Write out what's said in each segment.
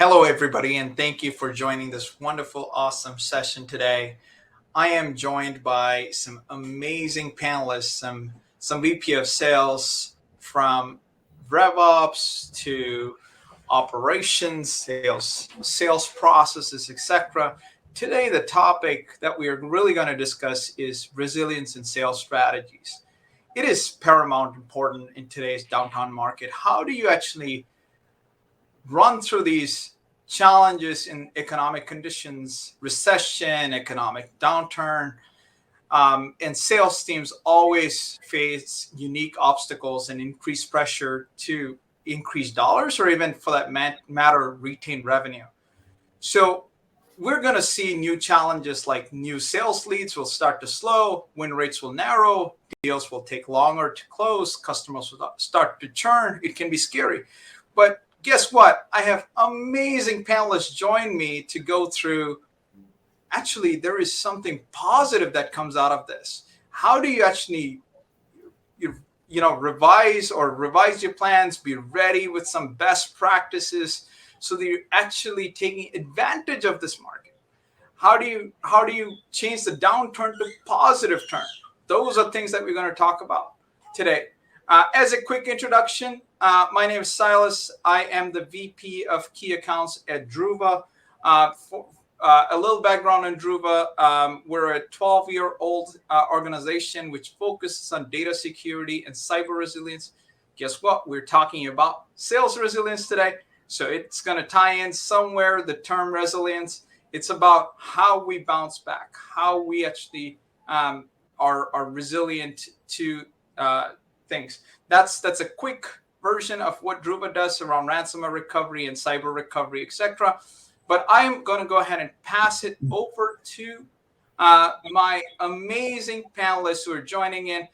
Hello, everybody, and thank you for joining this wonderful, awesome session today. I am joined by some amazing panelists, some VP of sales from RevOps to operations, sales processes, etc. Today, the topic that we are really going to discuss is resilience in sales strategies. It is paramount important in today's downtown market. How do you actually run through these challenges in economic conditions, recession, economic downturn, and sales teams always face unique obstacles and increased pressure to increase dollars or even for that matter, retain revenue. So we're going to see new challenges like new sales leads will start to slow, win rates will narrow, deals will take longer to close, customers will start to churn. It can be scary. But guess what? I have amazing panelists join me to go through. Actually, there is something positive that comes out of this. How do you actually, revise your plans, be ready with some best practices so that you're actually taking advantage of this market? How do you change the downturn to positive turn? Those are things that we're going to talk about today. As a quick introduction, my name is Silas. I am the VP of Key Accounts at Druva. A little background on Druva. We're a 12-year-old organization which focuses on data security and cyber resilience. Guess what? We're talking about sales resilience today. So it's going to tie in somewhere the term resilience. It's about how we bounce back, how we actually are resilient to things. That's a quick version of what Druva does around ransomware recovery and cyber recovery, etc. But I'm going to go ahead and pass it over to my amazing panelists who are joining in.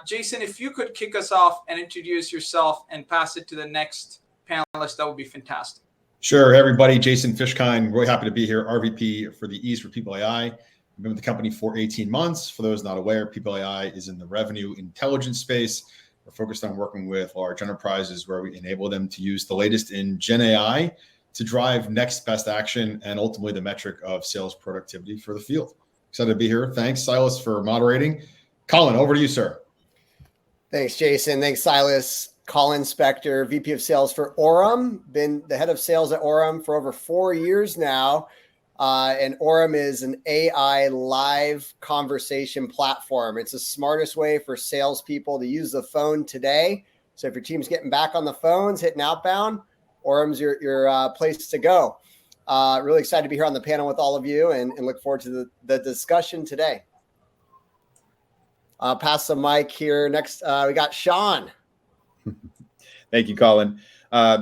Jason, if you could kick us off and introduce yourself and pass it to the next panelist, that would be fantastic. Sure, everybody. Jason Fishkind, really happy to be here. RVP for the East for People AI. I've been with the company for 18 months. For those not aware, People AI is in the revenue intelligence space. We're focused on working with large enterprises where we enable them to use the latest in Gen AI to drive next best action and ultimately the metric of sales productivity for the field. Excited to be here. Thanks, Silas, for moderating. Colin, over to you, sir. Thanks, Jason. Thanks, Silas. Colin Spector, VP of Sales for Orem. Been the head of sales at Orem for over 4 years now. And Orem is an AI live conversation platform. It's the smartest way for salespeople to use the phone today. So if your team's getting back on the phones, hitting outbound, Orem's your place to go. Really excited to be here on the panel with all of you and look forward to the discussion today. I'll pass the mic here. Next, we got Sean. Thank you, Colin.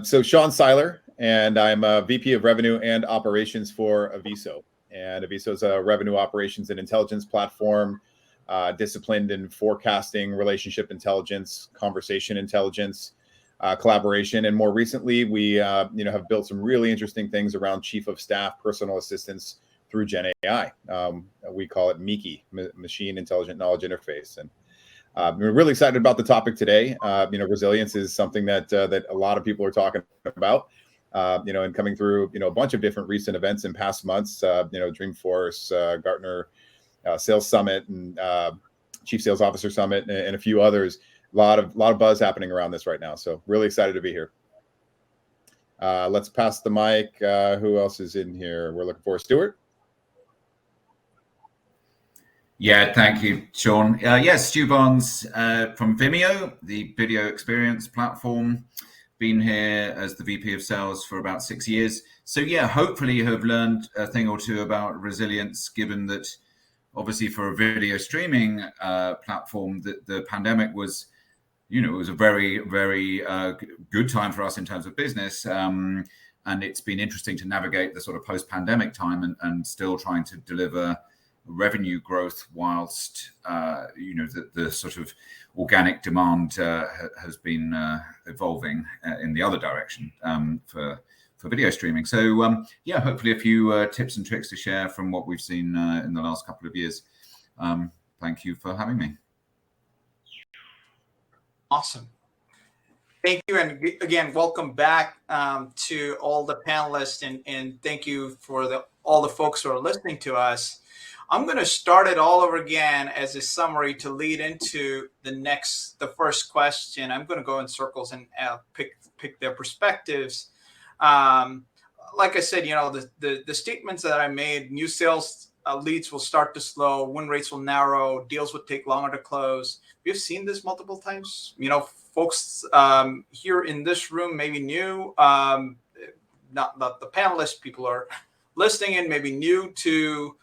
So Sean Seiler, and I'm a VP of Revenue and Operations for Aviso. And Aviso is a revenue operations and intelligence platform disciplined in forecasting, relationship intelligence, conversation intelligence, collaboration. And more recently, we have built some really interesting things around chief of staff, personal assistance through Gen AI. We call it MIKI, Machine Intelligent Knowledge Interface. And we're really excited about the topic today. Resilience is something that a lot of people are talking about. And coming through, a bunch of different recent events in past months, Dreamforce, Gartner Sales Summit, and Chief Sales Officer Summit, and a few others. A lot of buzz happening around this right now. So really excited to be here. Let's pass the mic. Who else is in here? We're looking for Stuart. Yeah, thank you, Sean. Yes, Stu Barnes from Vimeo, the video experience platform. Been here as the VP of Sales for about 6 years. So yeah, hopefully you have learned a thing or two about resilience, given that obviously for a video streaming platform, the pandemic was, it was a very, very good time for us in terms of business. And it's been interesting to navigate the sort of post-pandemic time and still trying to deliver revenue growth whilst the sort of organic demand has been evolving in the other direction for video streaming. So hopefully a few tips and tricks to share from what we've seen in the last couple of years. Thank you for having me. Awesome. Thank you. And again, welcome back to all the panelists, and thank you for all the folks who are listening to us. I'm going to start it all over again as a summary to lead into the first question. I'm going to go in circles and pick their perspectives. Like I said, the statements that I made: new sales leads will start to slow, win rates will narrow, deals would take longer to close. We've seen this multiple times. Folks here in this room maybe new, not the panelists, people are listening in, maybe new to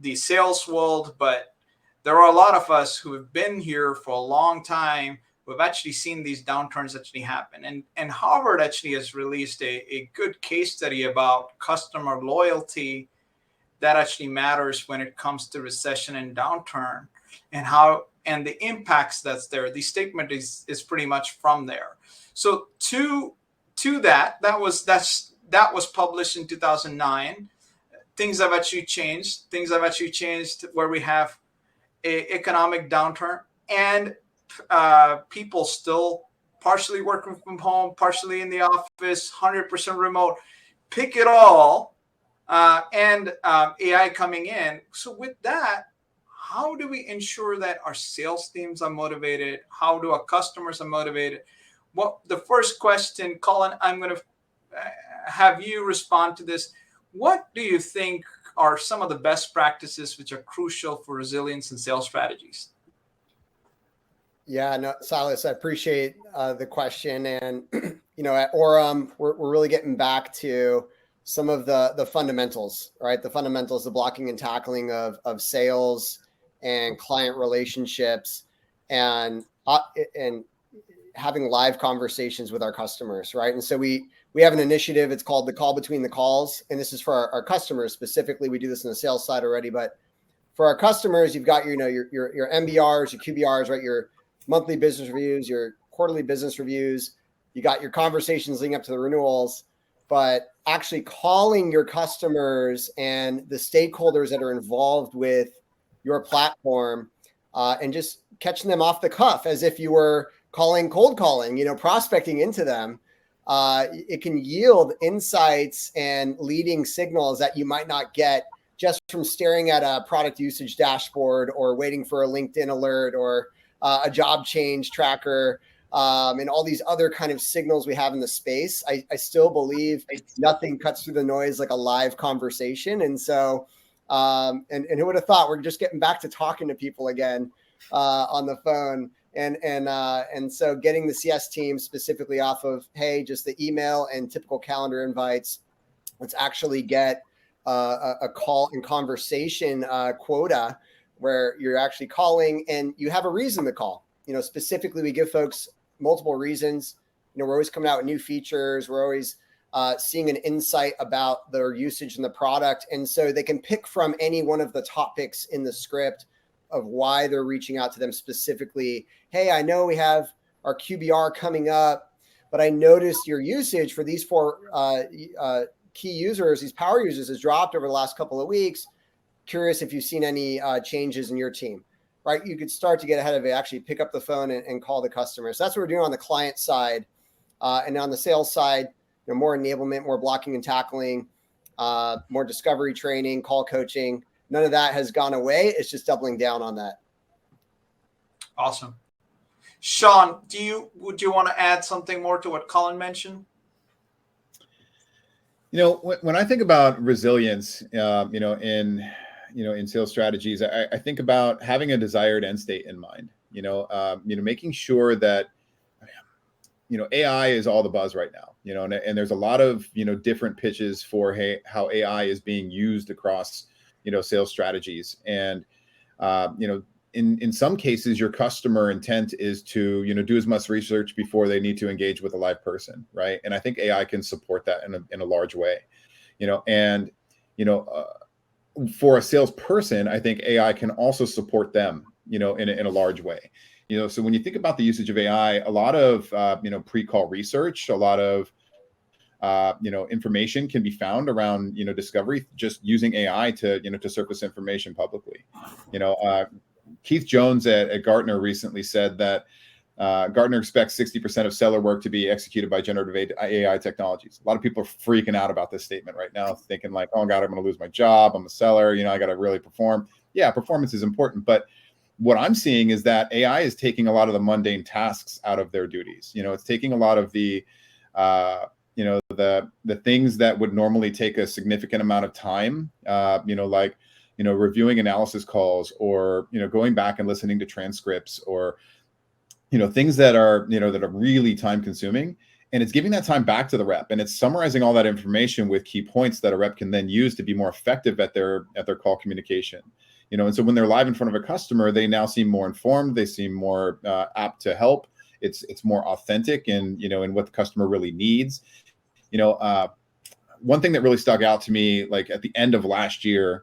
the sales world, but there are a lot of us who have been here for a long time who have actually seen these downturns actually happen. And Harvard actually has released a good case study about customer loyalty that actually matters when it comes to recession and downturn, and the impacts that's there. The statement is pretty much from there. So to that was published in 2009. Things have actually changed where we have a economic downturn, and people still partially working from home, partially in the office, 100% remote, pick it all, and AI coming in. So with that, how do we ensure that our sales teams are motivated? How do our customers are motivated? Well, the first question, Colin, I'm going to have you respond to this. What do you think are some of the best practices which are crucial for resilience and sales strategies? Yeah, no, Silas, I appreciate the question. And, at Orem, we're really getting back to some of the fundamentals, right? The fundamentals, the blocking and tackling of sales and client relationships, and having live conversations with our customers, right? And so we have an initiative. It's called the Call Between the Calls, and this is for our customers specifically. We do this on the sales side already, but for our customers, you've got your MBRs, your QBRs, right? Your monthly business reviews, your quarterly business reviews. You got your conversations leading up to the renewals, but actually calling your customers and the stakeholders that are involved with your platform, and just catching them off the cuff as if you were cold calling, prospecting into them. It can yield insights and leading signals that you might not get just from staring at a product usage dashboard or waiting for a LinkedIn alert or a job change tracker, and all these other kind of signals we have in the space. I still believe nothing cuts through the noise like a live conversation. And so, and who would have thought we're just getting back to talking to people again on the phone. And so getting the CS team specifically off of, hey, just the email and typical calendar invites, let's actually get a call and conversation quota where you're actually calling and you have a reason to call. Specifically, we give folks multiple reasons. We're always coming out with new features. We're always seeing an insight about their usage in the product. And so they can pick from any one of the topics in the script of why they're reaching out to them specifically. Hey, I know we have our QBR coming up, but I noticed your usage for these four key users, these power users, has dropped over the last couple of weeks. Curious if you've seen any changes in your team, right? You could start to get ahead of it, actually pick up the phone and call the customer. So that's what we're doing on the client side. And on the sales side, more enablement, more blocking and tackling, more discovery training, call coaching. None of that has gone away. It's just doubling down on that. Awesome. Sean, would you want to add something more to what Colin mentioned? When I think about resilience, in sales strategies, I think about having a desired end state in mind. Making sure that AI is all the buzz right now. And there's a lot of different pitches for how AI is being used across sales strategies. And in some cases, your customer intent is to do as much research before they need to engage with a live person, right? And I think AI can support that in a large way. For a salesperson, I think AI can also support them, in a large way. So when you think about the usage of AI, a lot of pre-call research, a lot of information can be found around discovery just using AI to surface information publicly. Keith Jones at Gartner recently said that Gartner expects 60% of seller work to be executed by generative AI technologies. A lot of people are freaking out about this statement right now, thinking like, oh God, I'm going to lose my job. I'm a seller. I got to really perform. Yeah, performance is important. But what I'm seeing is that AI is taking a lot of the mundane tasks out of their duties. It's taking a lot of the, the things that would normally take a significant amount of time, like, reviewing analysis calls, or, going back and listening to transcripts, or, things that are, that are really time consuming. And it's giving that time back to the rep, and it's summarizing all that information with key points that a rep can then use to be more effective at their call communication. And so when they're live in front of a customer, they now seem more informed. They seem more apt to help. It's more authentic in, in what the customer really needs. One thing that really stuck out to me, like at the end of last year,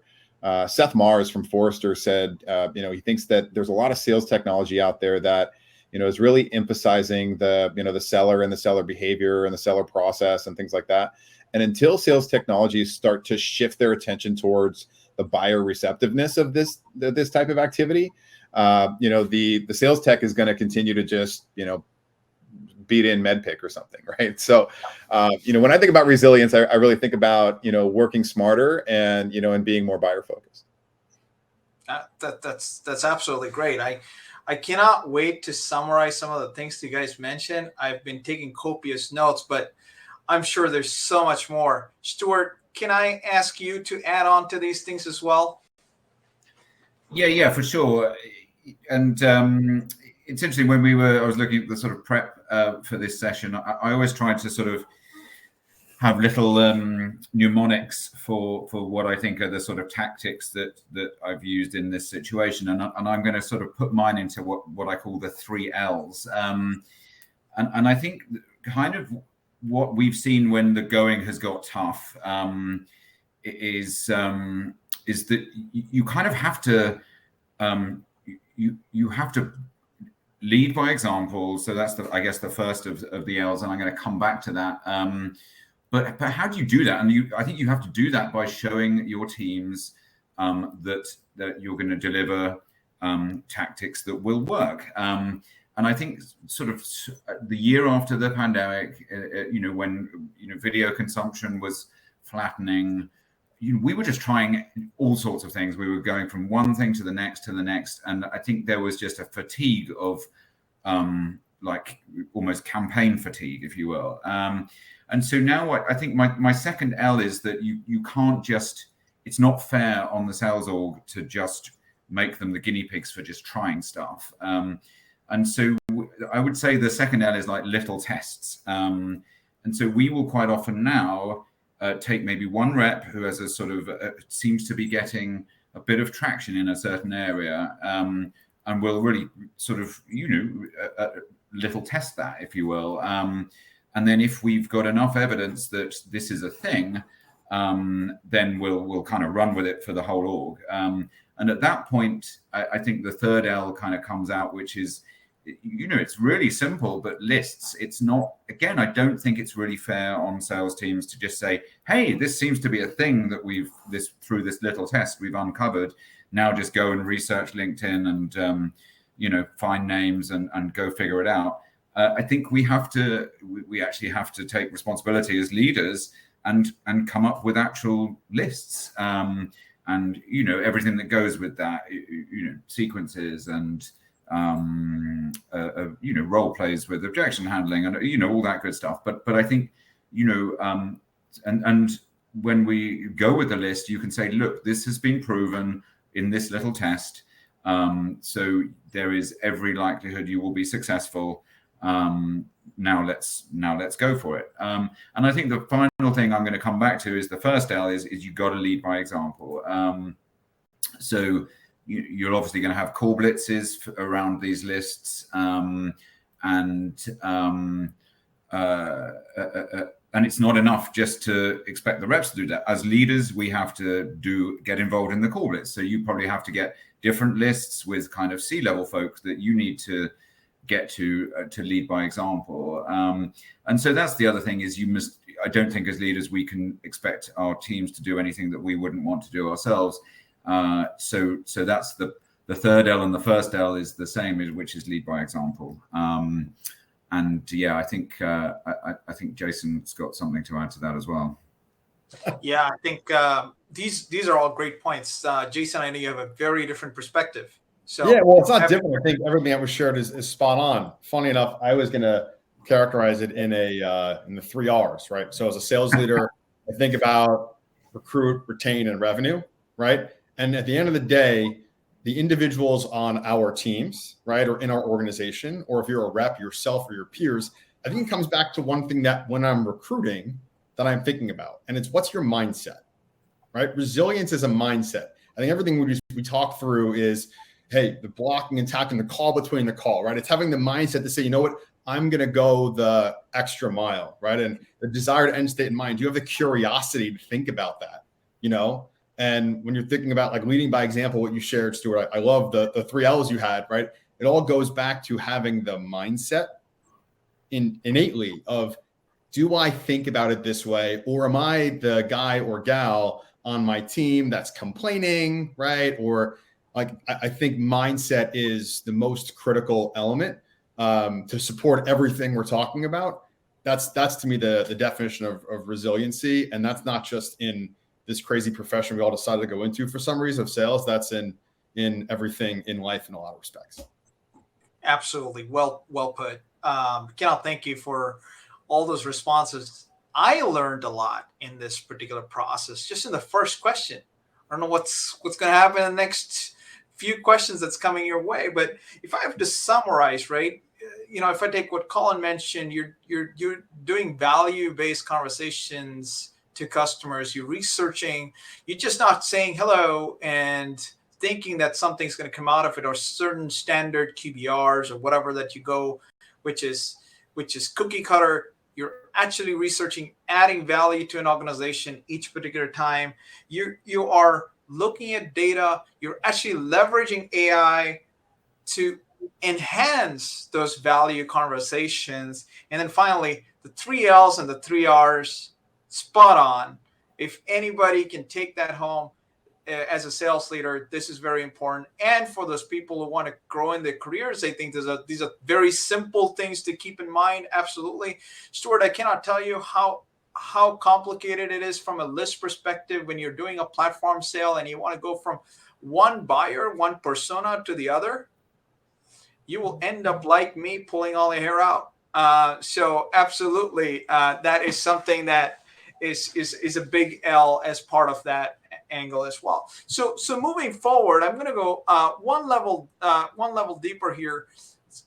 Seth Mars from Forrester said, he thinks that there's a lot of sales technology out there that, is really emphasizing the seller and the seller behavior and the seller process and things like that. And until sales technologies start to shift their attention towards the buyer receptiveness of this type of activity, the sales tech is going to continue to just, beat in MedPick or something, right? So, when I think about resilience, I really think about, working smarter and, and being more buyer focused. That's absolutely great. I cannot wait to summarize some of the things you guys mentioned. I've been taking copious notes, but I'm sure there's so much more. Stuart, can I ask you to add on to these things as well? Yeah, for sure. And it's interesting, when I was looking at the sort of prep for this session, I always tried to sort of have little mnemonics for what I think are the sort of tactics that I've used in this situation, and I'm going to sort of put mine into what I call the 3 L's, and I think kind of what we've seen when the going has got tough is that you kind of have to you have to lead by example. So that's I guess the first of the L's, and I'm going to come back to that. But how do you do that? And I think you have to do that by showing your teams that you're going to deliver tactics that will work. And I think sort of the year after the pandemic, when video consumption was flattening, we were just trying all sorts of things. We were going from one thing to the next, and I think there was just a fatigue of like almost campaign fatigue, if you will. And so now I think my second L is that you can't just, it's not fair on the sales org to just make them the guinea pigs for just trying stuff. And so I would say the second L is like little tests. And so we will quite often now take maybe one rep who has a sort of seems to be getting a bit of traction in a certain area, and we'll really sort of, little test that, if you will. And then if we've got enough evidence that this is a thing, then we'll kind of run with it for the whole org. And at that point, I think the third L kind of comes out, which is, it's really simple, but lists. It's not, again, I don't think it's really fair on sales teams to just say, hey, this seems to be a thing that through this little test we've uncovered. Now just go and research LinkedIn and, find names and go figure it out. I think we actually have to take responsibility as leaders and come up with actual lists, and everything that goes with that, sequences and role plays with objection handling and all that good stuff. But I think and when we go with the list, you can say, look, this has been proven in this little test, so there is every likelihood you will be successful. Now let's go for it. And I think the final thing I'm going to come back to is the first L is you got to lead by example. So you're obviously going to have call blitzes around these lists, and it's not enough just to expect the reps to do that. As leaders, we have to get involved in the call blitz. So you probably have to get different lists with kind of C-level folks that you need to get to lead by example. And so that's the other thing is I don't think as leaders we can expect our teams to do anything that we wouldn't want to do ourselves. So that's the the third L and the first L is the same, which is lead by example. And yeah, I think Jason's got something to add to that as well. Yeah, I think these are all great points. Jason, I know you have a very different perspective. So yeah, well, it's not different. I think everything that was shared is spot on. Funny enough, I was going to characterize it in the 3 R's, right? So as a sales leader, I think about recruit, retain, and revenue, right? And at the end of the day, the individuals on our teams, right, or in our organization, or if you're a rep yourself or your peers, I think it comes back to one thing that when I'm recruiting that I'm thinking about, and it's what's your mindset, right? Resilience is a mindset. I think everything we talk through is, hey, the blocking and tackling, the call between the call, right? It's having the mindset to say, you know what, I'm going to go the extra mile, right? And the desired end state in mind. Do you have the curiosity to think about that, you know? And when you're thinking about like leading by example, what you shared, Stuart, I love the 3 L's you had, right? It all goes back to having the mindset innately of, do I think about it this way? Or am I the guy or gal on my team that's complaining, right? Or like, I think mindset is the most critical element to support everything we're talking about. That's to me the definition of resiliency. And that's not just in this crazy profession we all decided to go into for some reason of sales. That's in everything in life in a lot of respects. Absolutely. Well put. Ken, thank you for all those responses. I learned a lot in this particular process, just in the first question. I don't know what's going to happen in the next few questions that's coming your way, but if I have to summarize, right, if I take what Colin mentioned, you're doing value-based conversations to customers, you're researching, you're just not saying hello and thinking that something's going to come out of it, or certain standard QBRs or whatever that you go, which is cookie cutter. You're actually researching, adding value to an organization each particular time. You are looking at data. You're actually leveraging AI to enhance those value conversations. And then finally, the 3 L's and the 3 R's, spot on. If anybody can take that home as a sales leader, this is very important. And for those people who want to grow in their careers, I think these are very simple things to keep in mind. Absolutely. Stuart, I cannot tell you how complicated it is from a list perspective when you're doing a platform sale and you want to go from one buyer, one persona to the other. You will end up like me, pulling all the hair out. So absolutely, that is something that is a big L as part of that angle as well. So moving forward, I'm going to go one level deeper here.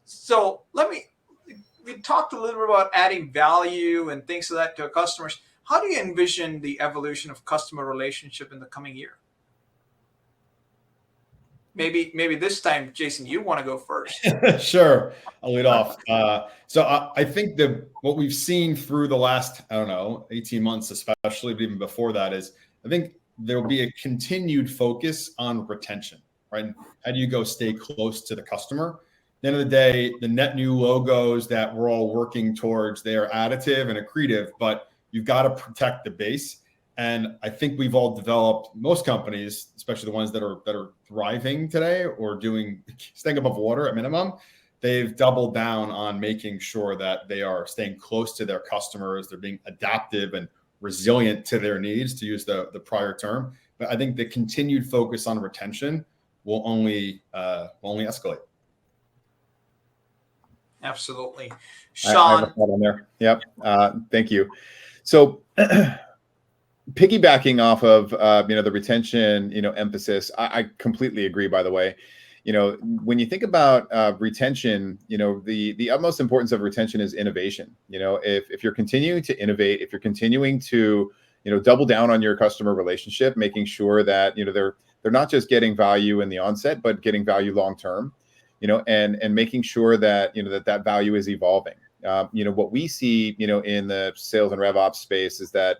So we talked a little bit about adding value and things like that to our customers. How do you envision the evolution of customer relationship in the coming year? Maybe this time, Jason, you want to go first. Sure. I'll lead off. So I think what we've seen through the last, 18 months, especially, but even before that, is I think there will be a continued focus on retention, right? How do you go stay close to the customer? At the end of the day, the net new logos that we're all working towards, they are additive and accretive, but you've got to protect the base. And I think we've all developed, most companies, especially the ones that are thriving today or staying above water at minimum, they've doubled down on making sure that they are staying close to their customers. They're being adaptive and resilient to their needs, to use the prior term. But I think the continued focus on retention will only escalate. Absolutely. I Sean. have a thought on there. Yep. Thank you. So piggybacking off of the retention emphasis, I completely agree, by the way. When you think about retention, the utmost importance of retention is innovation. If you're continuing to innovate, if you're continuing to double down on your customer relationship, making sure that they're not just getting value in the onset, but getting value long term, and making sure that that value is evolving. What we see in the sales and rev ops space is that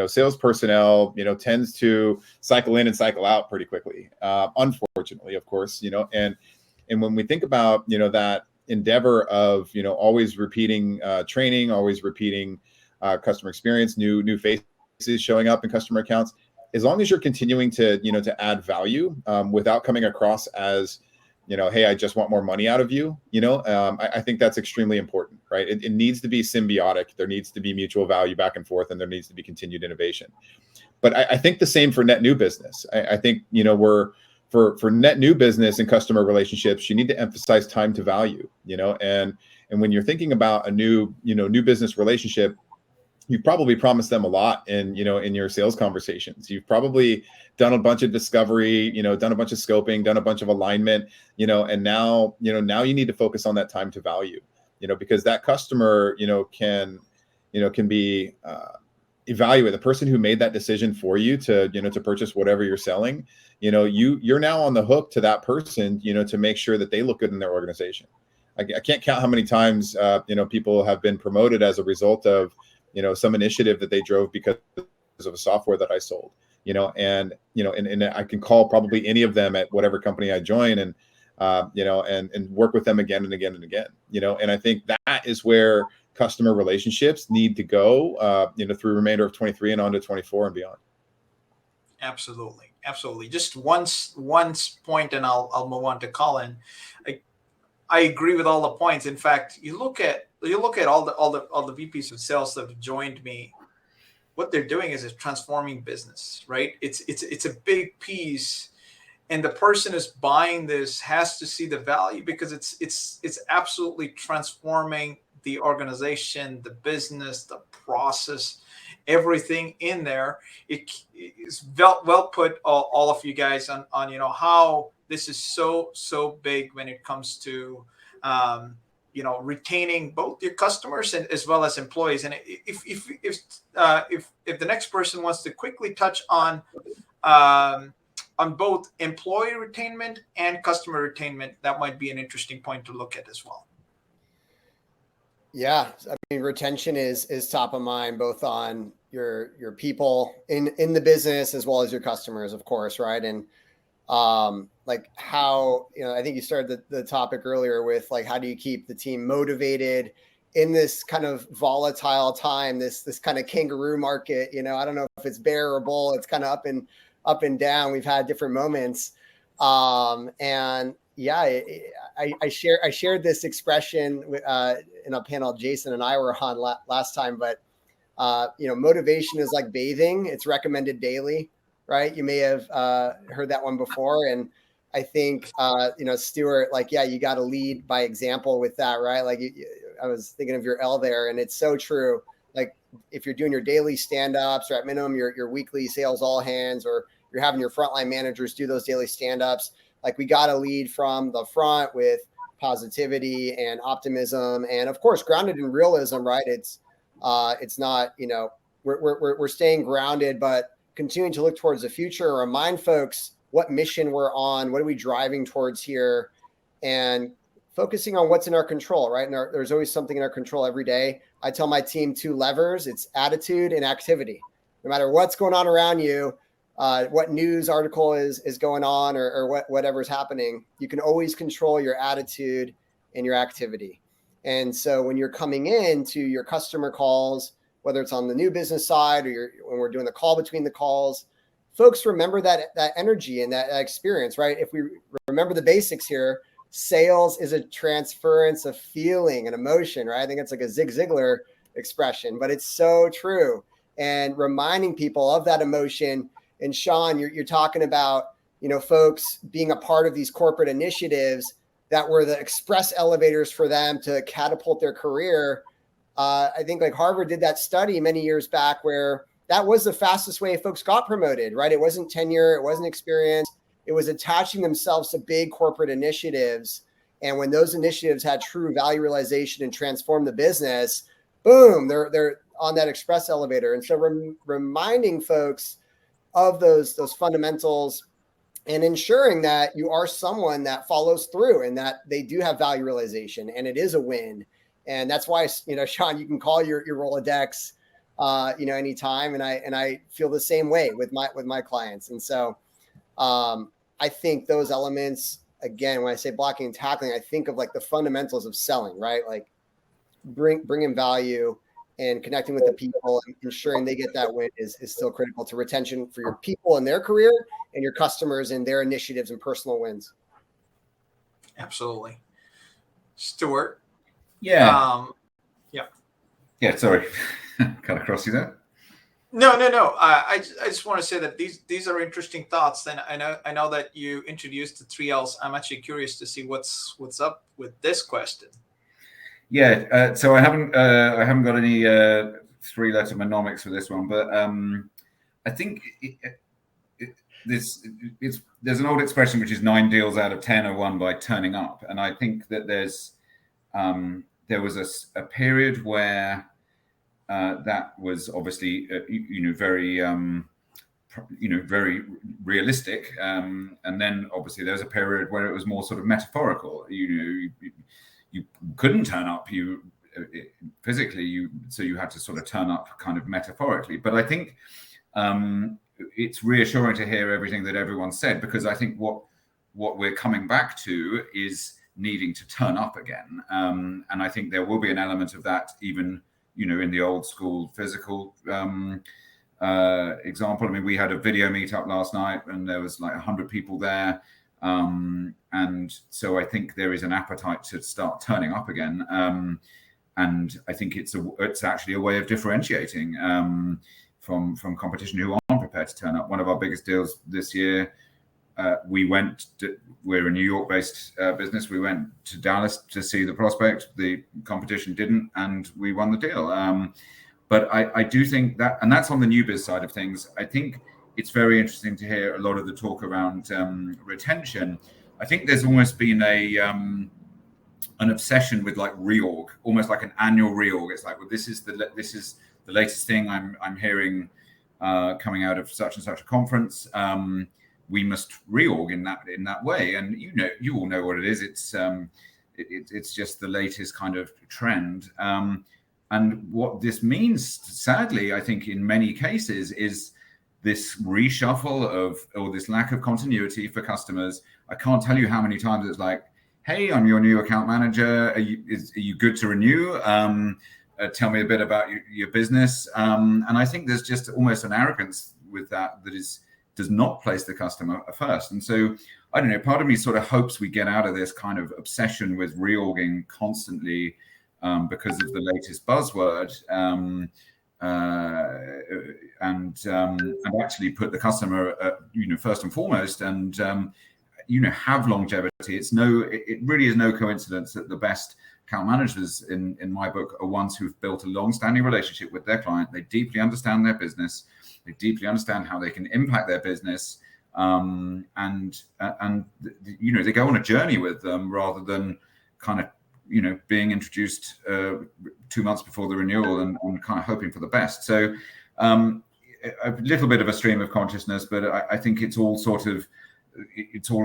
sales personnel, tends to cycle in and cycle out pretty quickly. Unfortunately, of course, and when we think about, that endeavor of, always repeating training, always repeating customer experience, new faces showing up in customer accounts, as long as you're continuing to, to add value without coming across as, hey, I just want more money out of you, I think that's extremely important, right? It needs to be symbiotic. There needs to be mutual value back and forth, and there needs to be continued innovation. But I think the same for net new business. I think, for net new business and customer relationships, you need to emphasize time to value, and when you're thinking about a new business relationship, you've probably promised them a lot in your sales conversations. You've probably done a bunch of discovery, done a bunch of scoping, done a bunch of alignment, and now you need to focus on that time to value, because that customer, can be evaluate the person who made that decision for you to purchase whatever you're selling. You're now on the hook to that person, to make sure that they look good in their organization. I can't count how many times people have been promoted as a result of some initiative that they drove because of a software that I sold, and I can call probably any of them at whatever company I join, and and work with them again and again and again, and I think that is where customer relationships need to go, through the remainder of 23 and on to 24 and beyond. Absolutely. Just one point, and I'll move on to Colin. I agree with all the points. In fact, you look at all the VPs of sales that have joined me. What they're doing is transforming business, right? It's a big piece, and the person who's buying this has to see the value, because it's absolutely transforming the organization, the business, the process, everything in there. It is well put, all of you guys, on how this is so big when it comes to retaining both your customers and as well as employees. And if the next person wants to quickly touch on both employee retainment and customer retainment, that might be an interesting point to look at as well. Yeah, I mean, retention is top of mind, both on your people in the business as well as your customers, of course, right? And like how, I think you started the topic earlier with like, how do you keep the team motivated in this kind of volatile time, this kind of kangaroo market? I don't know if it's bear or bull. It's kind of up and down. We've had different moments, and yeah, I shared this expression in a panel Jason and I were on last time, but motivation is like bathing. It's recommended daily, right? You may have heard that one before. And I think, Stuart, like, yeah, you got to lead by example with that, right? Like I was thinking of your L there, and it's so true. Like if you're doing your daily stand-ups, or at minimum your weekly sales all hands, or you're having your frontline managers do those daily stand-ups, like we got to lead from the front with positivity and optimism, and of course grounded in realism, right? It's not, we're staying grounded, but continuing to look towards the future, remind folks what mission we're on, what are we driving towards here, and focusing on what's in our control, right? And there's always something in our control every day. I tell my team 2 levers: it's attitude and activity. No matter what's going on around you, what news article is going on, or whatever's happening, you can always control your attitude and your activity. And so when you're coming into your customer calls, whether it's on the new business side or when we're doing the call between the calls, folks remember that energy and that experience, right? If we remember the basics here, sales is a transference of feeling and emotion, right? I think it's like a Zig Ziglar expression, but it's so true. And reminding people of that emotion. And Sean, you're talking about, folks being a part of these corporate initiatives that were the express elevators for them to catapult their career. I think like Harvard did that study many years back where that was the fastest way folks got promoted, right? It wasn't tenure, it wasn't experience, it was attaching themselves to big corporate initiatives. And when those initiatives had true value realization and transformed the business, boom, they're on that express elevator. And so reminding folks of those fundamentals, and ensuring that you are someone that follows through and that they do have value realization and it is a win. And that's why, Sean, you can call your Rolodex, anytime. And I feel the same way with my clients. And so I think those elements, again, when I say blocking and tackling, I think of like the fundamentals of selling, right? Like bringing value and connecting with the people and ensuring they get that win is still critical to retention for your people in their career and your customers and their initiatives and personal wins. Absolutely. Stuart. Yeah. Yeah. Yeah. Sorry. Cut across you there. No. I just want to say that these are interesting thoughts, and I know that you introduced the 3Ls. I'm actually curious to see what's up with this question. Yeah. So I haven't got any 3-letter mnemonics for this one, but I think there's an old expression which is 9 deals out of 10 are won by turning up, and I think that there was a period where that was obviously very very realistic, and then obviously there was a period where it was more sort of metaphorical. You couldn't turn up physically, so you had to sort of turn up kind of metaphorically. But I think it's reassuring to hear everything that everyone said, because I think what we're coming back to is needing to turn up again, and I think there will be an element of that even in the old school physical example. I mean, we had a video meetup last night and there was like 100 people there, and so I think there is an appetite to start turning up again, and I think it's actually a way of differentiating from competition who aren't prepared to turn up. One of our biggest deals this year, we're a New York-based business. We went to Dallas to see the prospect. The competition didn't, and we won the deal. But I do think that, and that's on the new biz side of things. I think it's very interesting to hear a lot of the talk around retention. I think there's almost been an obsession with like reorg, almost like an annual reorg. It's like, well, this is the latest thing I'm hearing coming out of such and such a conference. We must reorg in that way, and you all know what it is. It's just the latest kind of trend. And what this means, sadly, I think in many cases, is this reshuffle or this lack of continuity for customers. I can't tell you how many times it's like, hey, I'm your new account manager. Are you good to renew? Tell me a bit about your business. And I think there's just almost an arrogance with that does not place the customer first. And so, I don't know, part of me sort of hopes we get out of this kind of obsession with reorging constantly because of the latest buzzword, and actually put the customer first and foremost, and have longevity. It really is no coincidence that the best account managers in my book are ones who've built a long-standing relationship with their client. They deeply understand their business. They deeply understand how they can impact their business, and they go on a journey with them rather than kind of being introduced 2 months before the renewal and kind of hoping for the best. So a little bit of a stream of consciousness, but I think it's all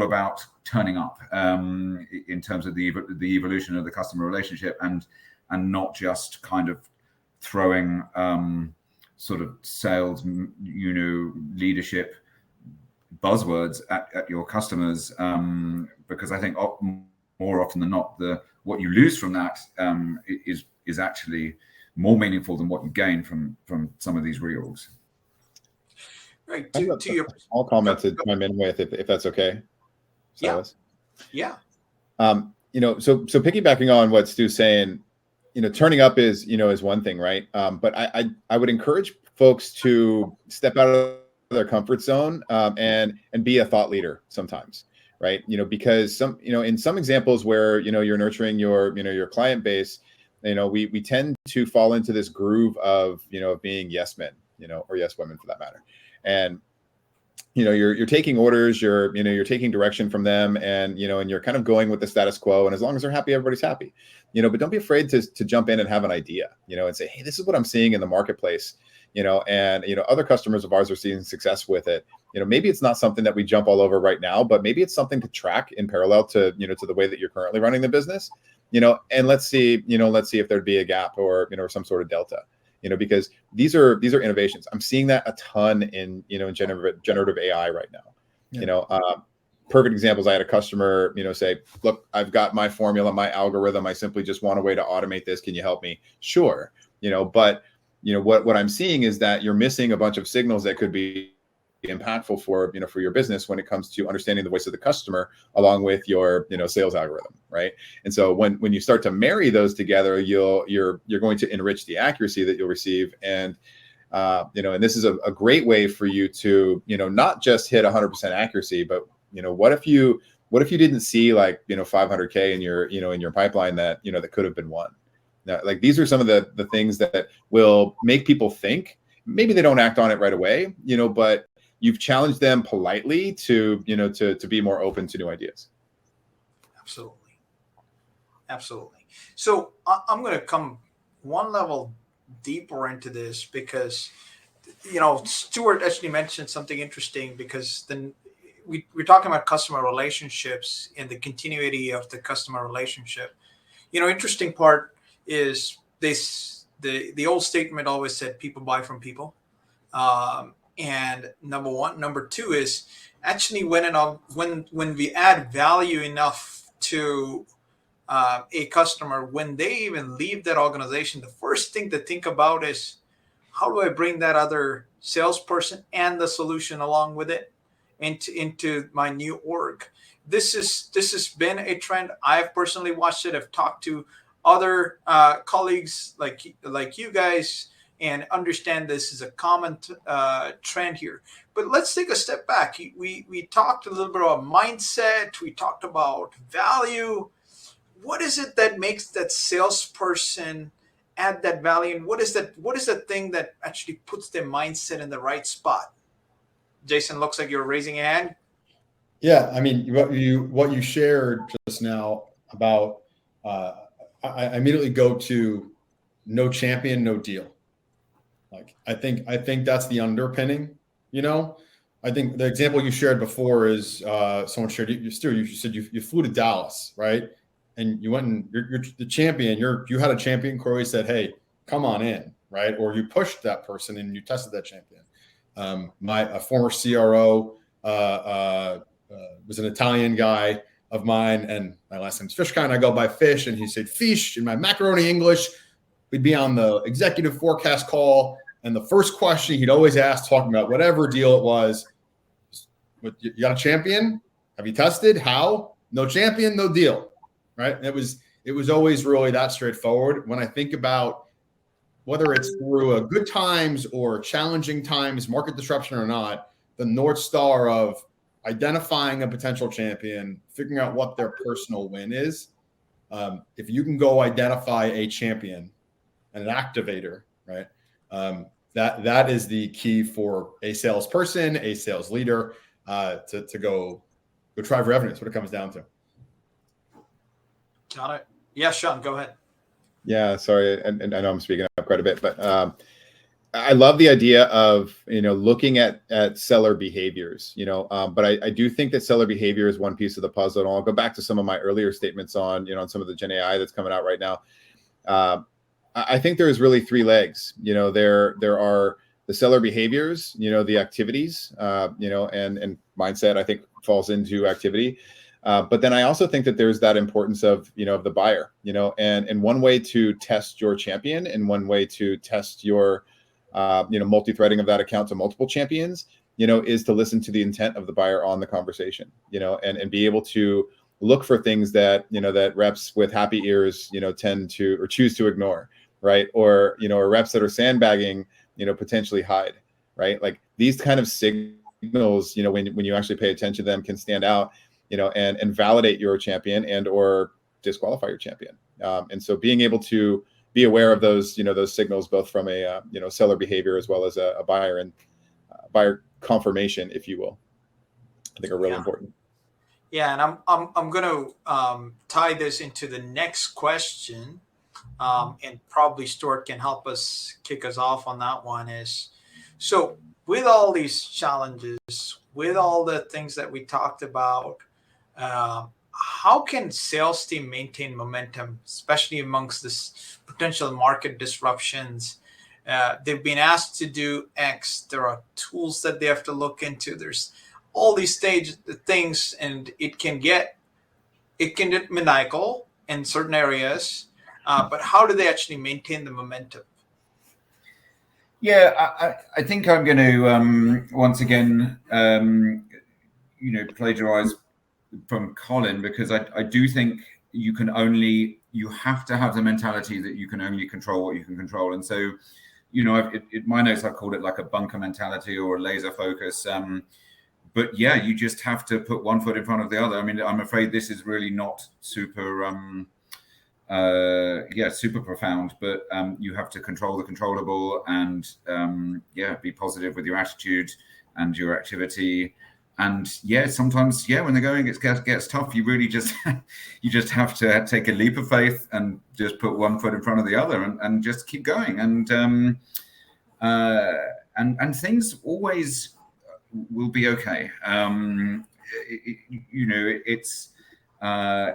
about turning up in terms of the evolution of the customer relationship, and not just kind of throwing sort of sales leadership buzzwords at your customers, because I think more often than not what you lose from that is actually more meaningful than what you gain from some of these reorgs. Right. To your small comment to chime in with, if that's okay, Silas. Yeah. So piggybacking on what Stu's saying, turning up is one thing, right? But I would encourage folks to step out of their comfort zone and be a thought leader sometimes, right? Because in some examples where you're nurturing your client base, we tend to fall into this groove of being yes men, or yes women for that matter, and you're taking orders, you're taking direction from them, and you're kind of going with the status quo, and as long as they're happy, everybody's happy, but don't be afraid to jump in and have an idea, and say, hey, this is what I'm seeing in the marketplace, and other customers of ours are seeing success with it. Maybe it's not something that we jump all over right now, but maybe it's something to track in parallel to to the way that you're currently running the business, and let's see if there'd be a gap or some sort of delta, because these are innovations. I'm seeing that a ton in generative AI right now. Yeah. Perfect examples. I had a customer say, look, I've got my formula, my algorithm, I simply just want a way to automate this, can you help me? Sure. But what I'm seeing is that you're missing a bunch of signals that could be impactful for your business when it comes to understanding the voice of the customer along with your sales algorithm, right? And so when you start to marry those together, you're going to enrich the accuracy that you'll receive. And and this is a great way for you to not just hit 100% accuracy, but what if you didn't see like 500K in your pipeline that that could have been won. Now, like these are some of the things that will make people think. Maybe they don't act on it right away, but you've challenged them politely to be more open to new ideas. Absolutely. So I'm going to come one level deeper into this because Stuart actually mentioned something interesting, because then we're talking about customer relationships and the continuity of the customer relationship. Interesting part is this: the old statement always said people buy from people. And number one. Number two is actually when we add value enough to a customer, when they even leave that organization, the first thing to think about is, how do I bring that other salesperson and the solution along with it into my new org? This has been a trend. I've personally watched it. I've talked to other colleagues like you guys, and understand this is a common trend here. But let's take a step back. We talked a little bit about mindset. We talked about value. What is it that makes that salesperson add that value, and what is that thing that actually puts their mindset in the right spot? Jason, looks like you're raising a hand. Yeah, I mean, what you shared just now about, I immediately go to no champion, no deal. Like I think that's the underpinning. I think the example you shared before is someone shared. You said you flew to Dallas, right? And you went and you're the champion. You had a champion. Corey said, "Hey, come on in," right? Or you pushed that person and you tested that champion. A former CRO was an Italian guy of mine, and my last name's Fishkind. I go by Fish, and he said Fish in my macaroni English. We'd be on the executive forecast call, and the first question he'd always ask, talking about whatever deal it was, you got a champion? Have you tested? How? No champion, no deal, right? And it was always really that straightforward. When I think about whether it's through a good times or challenging times, market disruption or not, the North Star of identifying a potential champion, figuring out what their personal win is. If you can go identify a champion and an activator, right? That is the key for a salesperson, a sales leader, to go drive revenue. That's what it comes down to. Got it. Yeah, Sean, go ahead. Yeah, sorry, and I know I'm speaking up quite a bit, but I love the idea of looking at seller behaviors. But I do think that seller behavior is one piece of the puzzle, and I'll go back to some of my earlier statements on on some of the Gen AI that's coming out right now. I think there's really three legs. There are the seller behaviors, the activities, and mindset, I think, falls into activity. But then I also think that there's that importance of, of the buyer, and one way to test your champion and one way to test your, multi-threading of that account to multiple champions, is to listen to the intent of the buyer on the conversation, and be able to look for things that, that reps with happy ears, tend to, or choose to ignore, right? Or, or reps that are sandbagging, potentially hide, right? Like these kind of signals, when you actually pay attention to them, can stand out, and validate your champion and or disqualify your champion. And so being able to be aware of those, those signals, both from a, seller behavior as well as a buyer and buyer confirmation, if you will, I think are really important. Yeah, and I'm going to tie this into the next question, and probably Stuart can help us kick us off on that one. Is so with all these challenges, with all the things that we talked about, how can sales team maintain momentum, especially amongst this potential market disruptions? They've been asked to do X. There are tools that they have to look into. There's all these things, and it can get maniacal in certain areas. But how do they actually maintain the momentum? Yeah, I think I'm going to once again, plagiarize from Colin, because I do think you have to have the mentality that you can only control what you can control. And so, my notes, I've called it like a bunker mentality or a laser focus. But yeah, you just have to put one foot in front of the other. I mean, I'm afraid this is really not super super profound, but you have to control the controllable, and be positive with your attitude and your activity. And sometimes when the going gets tough, you really just you just have to take a leap of faith and just put one foot in front of the other, and just keep going. And things always will be okay.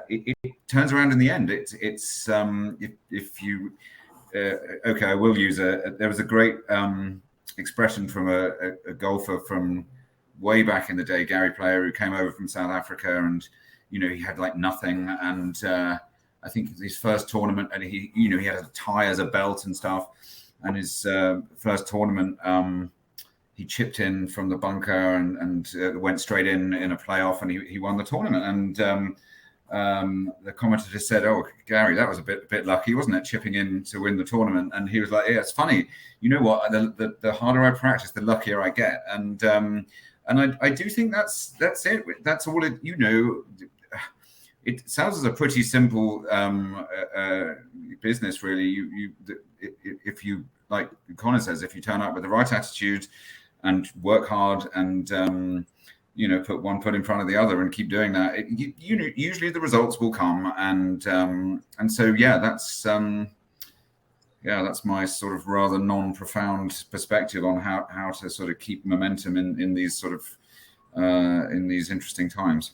It turns around in the end. It's if you okay, I will use there was a great expression from a golfer from way back in the day, Gary Player, who came over from South Africa, and he had like nothing, and I think his first tournament, and he had a tie as a belt and stuff, and his first tournament, he chipped in from the bunker and went straight in a playoff, and he won the tournament. And the commentator just said, "Oh, Gary, that was a bit lucky, wasn't it, chipping in to win the tournament?" And he was like, "Yeah, it's funny. You know what? The harder I practice, the luckier I get." And I do think that's it. That's all it. It sounds as a pretty simple business, really. If you, like Connor says, if you turn up with the right attitude and work hard and put one foot in front of the other and keep doing that, usually the results will come. And so that's my sort of rather non-profound perspective on how to sort of keep momentum in these sort of in these interesting times.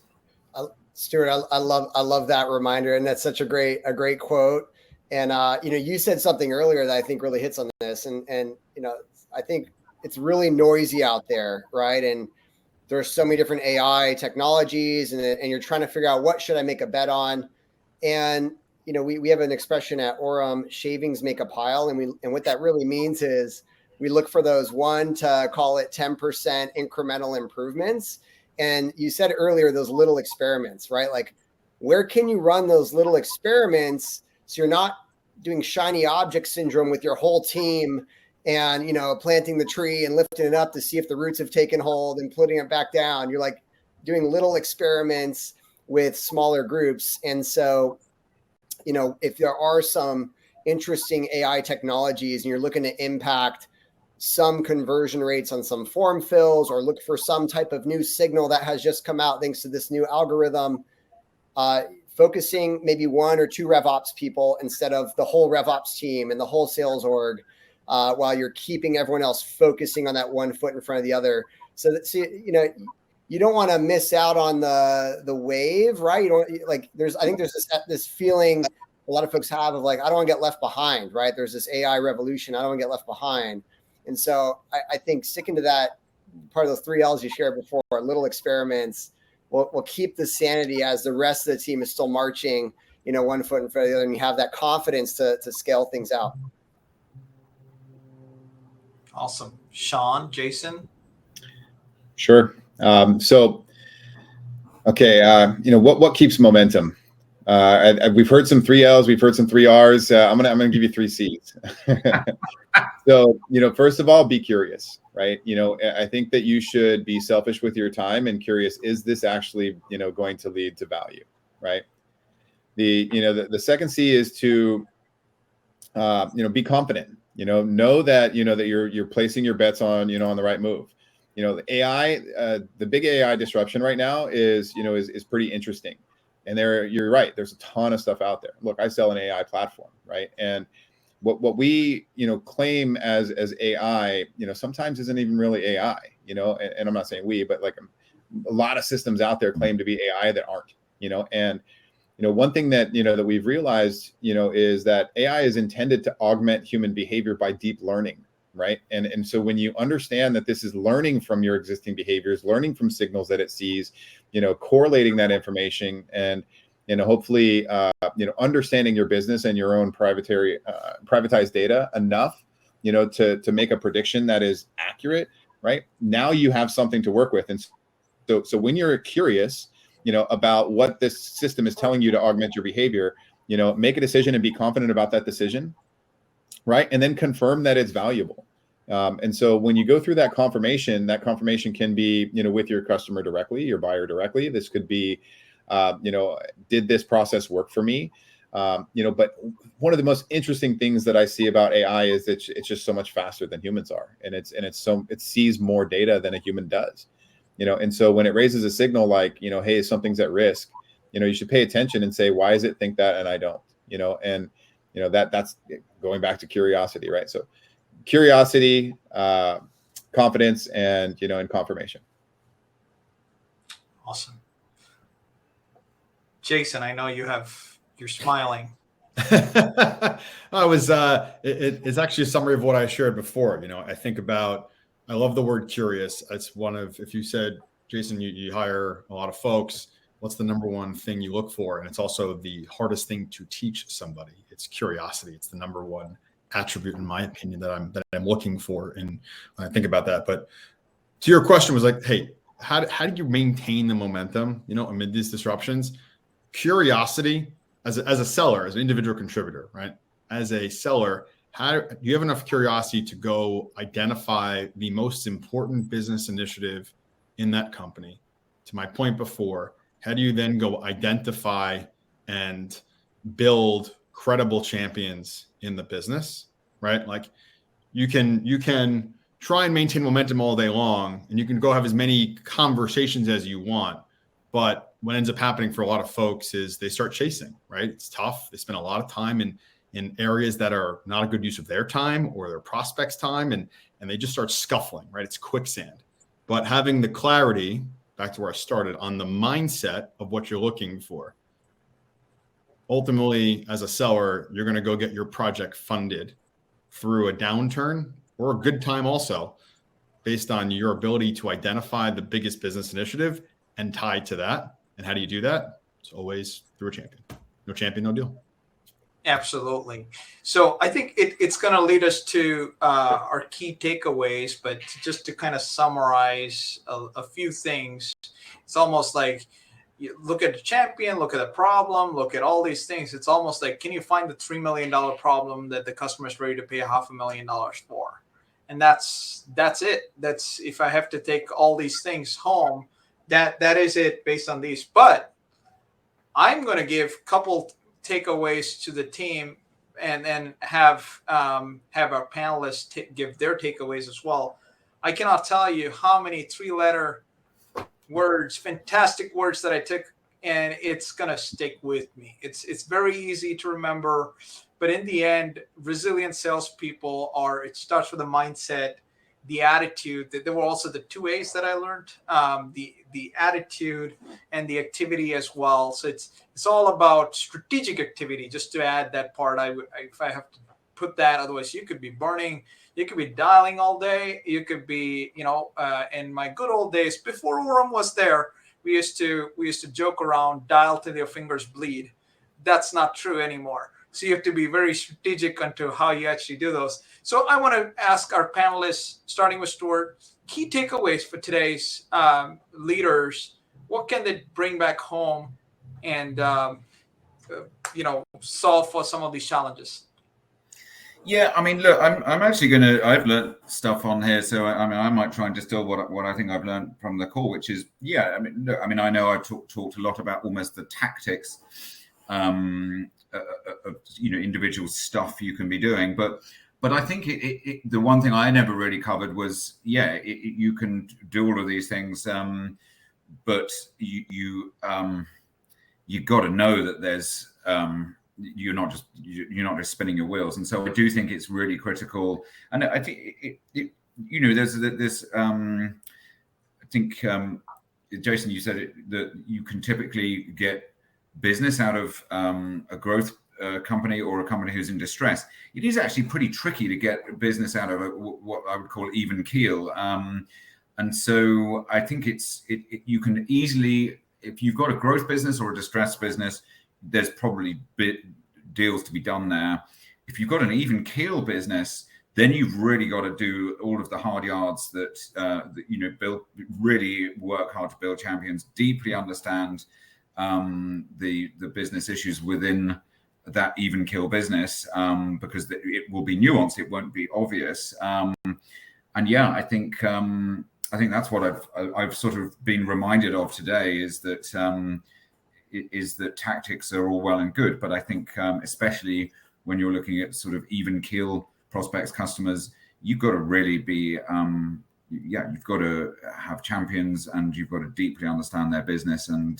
Stuart, I love that reminder, and that's such a great quote. And you said something earlier that I think really hits on this, and I think it's really noisy out there, right? And there's so many different AI technologies, and you're trying to figure out what should I make a bet on. And we have an expression at Orem, shavings make a pile, and what that really means is we look for those 1 to call it 10% incremental improvements. And you said earlier, those little experiments, right? Like, where can you run those little experiments so you're not doing shiny object syndrome with your whole team and planting the tree and lifting it up to see if the roots have taken hold and putting it back down. You're like doing little experiments with smaller groups. And so if there are some interesting AI technologies and you're looking to impact some conversion rates on some form fills, or look for some type of new signal that has just come out thanks to this new algorithm, focusing maybe 1 or 2 RevOps people instead of the whole RevOps team and the whole sales org, while you're keeping everyone else focusing on that 1 foot in front of the other. So that, you don't want to miss out on the wave, right? You don't I think there's this feeling a lot of folks have of like, I don't want to get left behind, right? There's this AI revolution. I don't want to get left behind. And so I think sticking to that part of those 3 L's you shared before, little experiments, will keep the sanity as the rest of the team is still marching, 1 foot in front of the other, and you have that confidence to scale things out. Awesome. Sean, Jason? Sure. What keeps momentum? We've heard some 3 L's, we've heard some 3 R's. I'm gonna give you 3 C's. So, first of all, be curious, right? I think that you should be selfish with your time and curious, is this actually, going to lead to value, right? The second C is to, be confident, know that, that you're placing your bets on, on the right move. The AI, the big AI disruption right now is pretty interesting. And you're right, there's a ton of stuff out there. Look, I sell an AI platform, right? And what we claim as AI, sometimes isn't even really AI, and I'm not saying we, but like a lot of systems out there claim to be AI that aren't, and one thing that that we've realized is that AI is intended to augment human behavior by deep learning, right? And so when you understand that this is learning from your existing behaviors, learning from signals that it sees, correlating that information, and hopefully understanding your business and your own privatized data enough to make a prediction that is accurate, right? Now you have something to work with. And so when you're curious, about what this system is telling you to augment your behavior, make a decision and be confident about that decision, right? And then confirm that it's valuable. And so when you go through that confirmation can be, with your customer directly, your buyer directly. This could be, did this process work for me? But one of the most interesting things that I see about AI is that it's just so much faster than humans are, and it sees more data than a human does. And so when it raises a signal like, hey, something's at risk, you should pay attention and say, why does it think that and I don't? And that's going back to curiosity, right? So curiosity, confidence, and and confirmation. Awesome. Jason, I know you're smiling. It's actually a summary of what I shared before. I love the word curious. It's one of, if you said, Jason, you hire a lot of folks, what's the number one thing you look for? And it's also the hardest thing to teach somebody. It's curiosity. It's the number one attribute, in my opinion, that I'm looking for. And when I think about that, but to your question was like, hey, how do you maintain the momentum, amid these disruptions? Curiosity as a seller, as an individual contributor, right? As a seller, do you have enough curiosity to go identify the most important business initiative in that company? To my point before, how do you then go identify and build credible champions in the business, right? Like you can try and maintain momentum all day long, and you can go have as many conversations as you want. But what ends up happening for a lot of folks is they start chasing, right? It's tough. They spend a lot of time in areas that are not a good use of their time or their prospects' time, and they just start scuffling, right? It's quicksand. But having the clarity, back to where I started, on the mindset of what you're looking for. Ultimately, as a seller, you're going to go get your project funded through a downturn or a good time also, based on your ability to identify the biggest business initiative and tied to that. And how do you do that? It's always through a champion. No champion, no deal. Absolutely. So I think it's going to lead us to our key takeaways, but just to kind of summarize a few things, it's almost like you look at the champion, look at the problem, look at all these things. It's almost like, can you find the $3 million problem that the customer is ready to pay $500,000 for? And that's it. That's, if I have to take all these things home, that is it based on these. But I'm going to give a couple takeaways to the team, and then have our panelists give their takeaways as well. I cannot tell you how many 3-letter words, fantastic words that I took, and it's gonna stick with me. It's very easy to remember, but in the end, resilient salespeople it starts with the mindset, the attitude. There were also the 2 A's that I learned, the attitude and the activity as well. So it's all about strategic activity. Just to add that part, if I have to put that, otherwise you could be burning, you could be dialing all day, you could be, in my good old days before Orem was there, we used to joke around, dial till your fingers bleed. That's not true anymore. So you have to be very strategic onto how you actually do those. So I want to ask our panelists, starting with Stuart, key takeaways for today's leaders. What can they bring back home and solve for some of these challenges? Yeah, I mean, look, I'm actually I've learned stuff on here, so I might try and distill what I think I've learned from the call, which is, I know I've talked a lot about almost the tactics, individual stuff you can be doing, but I think the one thing I never really covered was, you can do all of these things, but you got to know that there's you're not just spinning your wheels. And so I do think it's really critical. And I think there's this I think Jason, you said it, that you can typically get business out of a growth company or a company who's in distress. It is actually pretty tricky to get business out of what I would call even keel. And so I think you can easily, if you've got a growth business or a distressed business, there's probably deals to be done there. If you've got an even keel business, then you've really got to do all of the hard yards that build, really work hard to build champions, deeply understand the business issues within that even kill business, because it will be nuanced, it won't be obvious. And yeah, I think that's what I've sort of been reminded of today, is that tactics are all well and good, but I think especially when you're looking at sort of even kill prospects, customers, you've got to really be you've got to have champions, and you've got to deeply understand their business, and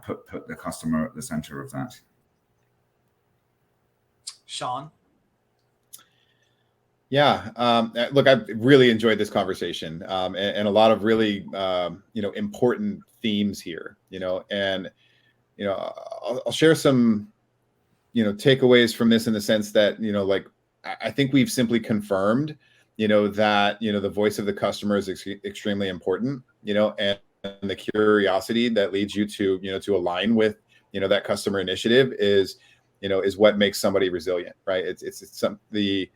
put the customer at the center of that. Sean? Yeah, look, I've really enjoyed this conversation, and a lot of really important themes here. And I'll share some takeaways from this, in the sense that like, I think we've simply confirmed that the voice of the customer is extremely important. And the curiosity that leads you to align with that customer initiative is what makes somebody resilient, right? It's the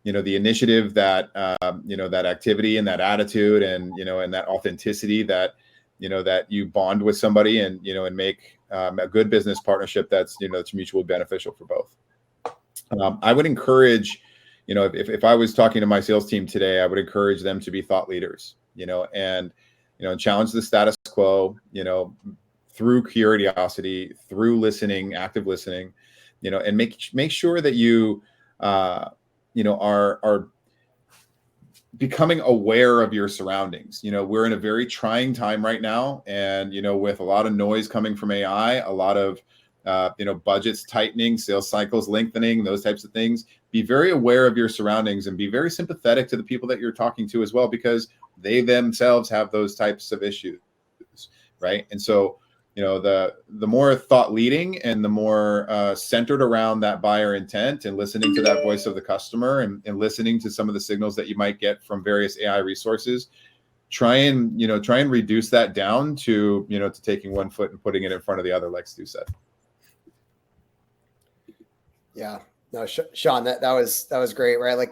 initiative, that that activity and that attitude, and and that authenticity, that that you bond with somebody, and and make a good business partnership that's that's mutually beneficial for both. I would encourage, if I was talking to my sales team today, I would encourage them to be thought leaders, and challenge the status quo, through curiosity, through listening, active listening, and make sure that you are becoming aware of your surroundings. We're in a very trying time right now, and with a lot of noise coming from AI, a lot of budgets tightening, sales cycles lengthening, those types of things. Be very aware of your surroundings, and be very sympathetic to the people that you're talking to as well, because they themselves have those types of issues, right? And so the more thought leading, and the more centered around that buyer intent, and listening to that voice of the customer, and listening to some of the signals that you might get from various AI resources, try and reduce that down to to taking one foot and putting it in front of the other, like Stu said. Yeah, no, Sean, that was great, right? Like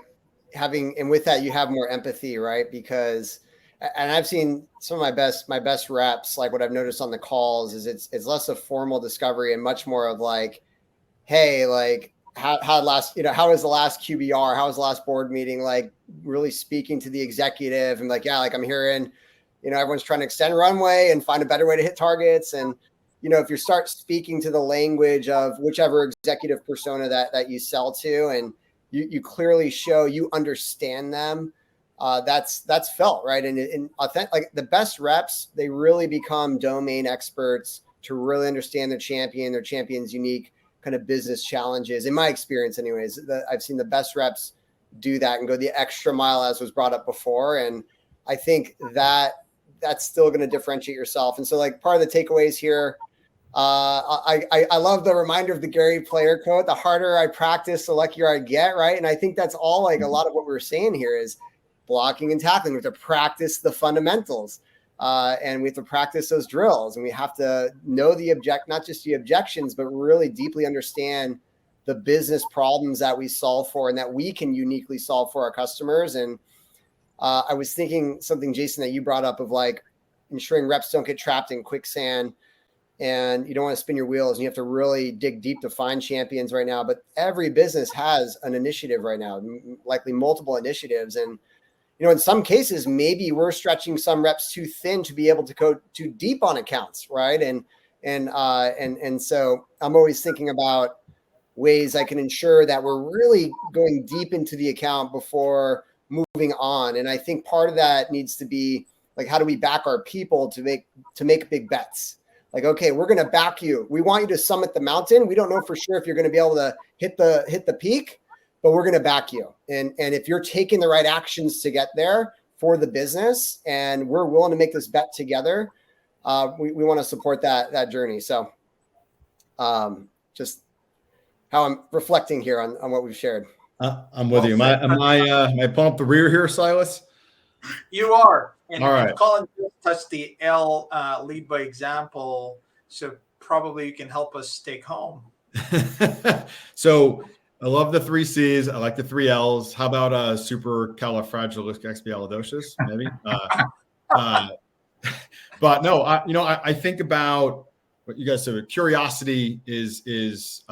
and with that, you have more empathy, right? Because, and I've seen some of my best reps, like what I've noticed on the calls is it's less of formal discovery and much more of like, hey, like how was the last QBR? How was the last board meeting? Like really speaking to the executive, and like, yeah, like I'm hearing, everyone's trying to extend runway and find a better way to hit targets. And, if you start speaking to the language of whichever executive persona that you sell to, and you clearly show you understand them, that's felt, right? And authentic, like the best reps, they really become domain experts to really understand their champion's unique kind of business challenges. In my experience, anyways, I've seen the best reps do that and go the extra mile, as was brought up before. And I think that's still going to differentiate yourself. And so, like, part of the takeaways here, I love the reminder of the Gary Player quote: the harder I practice, the luckier I get, right? And I think that's all, like, a lot of what we're saying here is blocking and tackling. We have to practice the fundamentals, and we have to practice those drills, and we have to know not just the objections, but really deeply understand the business problems that we solve for and that we can uniquely solve for our customers. And I was thinking something, Jason, that you brought up of like ensuring reps don't get trapped in quicksand, and you don't want to spin your wheels, and you have to really dig deep to find champions right now. But every business has an initiative right now, likely multiple initiatives. And, in some cases, maybe we're stretching some reps too thin to be able to go too deep on accounts, right? And so I'm always thinking about ways I can ensure that we're really going deep into the account before moving on. And I think part of that needs to be like, how do we back our people to make big bets? Like, okay, we're going to back you. We want you to summit the mountain. We don't know for sure if you're going to be able to hit the peak, but we're going to back you. And if you're taking the right actions to get there for the business, and we're willing to make this bet together, we want to support that journey. So just how I'm reflecting here on what we've shared. I'm with you. Am I pulling up the rear here, Silas? You are. And, all right. And Colin touched the L, lead by example. So probably you can help us take home. So I love the 3 C's. I like the 3 L's. How about supercalifragilisticexpialidocious? Maybe. But no, I think about what you guys said. Curiosity is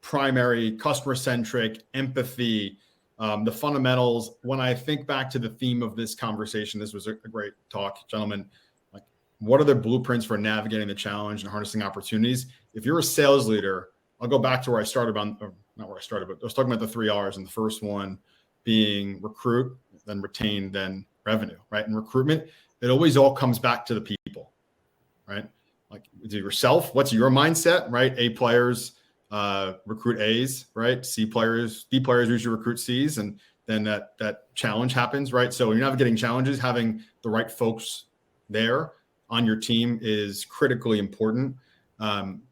primary, customer centric, empathy, the fundamentals. When I think back to the theme of this conversation, this was a great talk, gentlemen. Like, what are the blueprints for navigating the challenge and harnessing opportunities? If you're a sales leader, I'll go back to where I started on, or not where I started, but I was talking about the 3 R's, and the first one being recruit, then retain, then revenue, right? And recruitment, it always all comes back to the people, right? Like, to yourself, what's your mindset, right? A players recruit A's, right? B players usually recruit C's, and then that challenge happens, right? So when you're navigating challenges, having the right folks there on your team is critically important.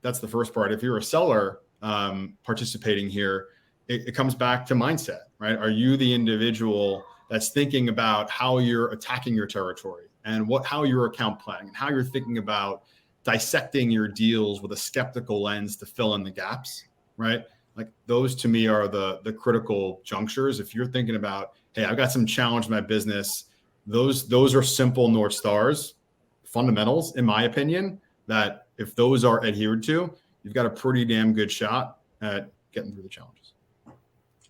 That's the first part. If you're a seller participating here, it comes back to mindset, right? Are you the individual that's thinking about how you're attacking your territory and how your account planning and how you're thinking about dissecting your deals with a skeptical lens to fill in the gaps, right? Like, those to me are the critical junctures. If you're thinking about, hey, I've got some challenge in my business, those are simple North Stars, fundamentals, in my opinion, that if those are adhered to, you've got a pretty damn good shot at getting through the challenges.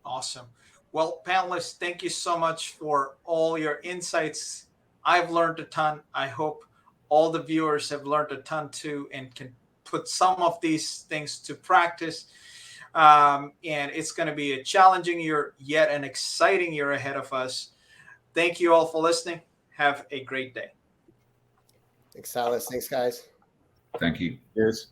Awesome. Well, panelists, thank you so much for all your insights. I've learned a ton. I hope all the viewers have learned a ton too, and can put some of these things to practice. And it's going to be a challenging year, yet an exciting year ahead of us. Thank you all for listening. Have a great day. Thanks, Silas. Thanks, guys. Thank you. Cheers.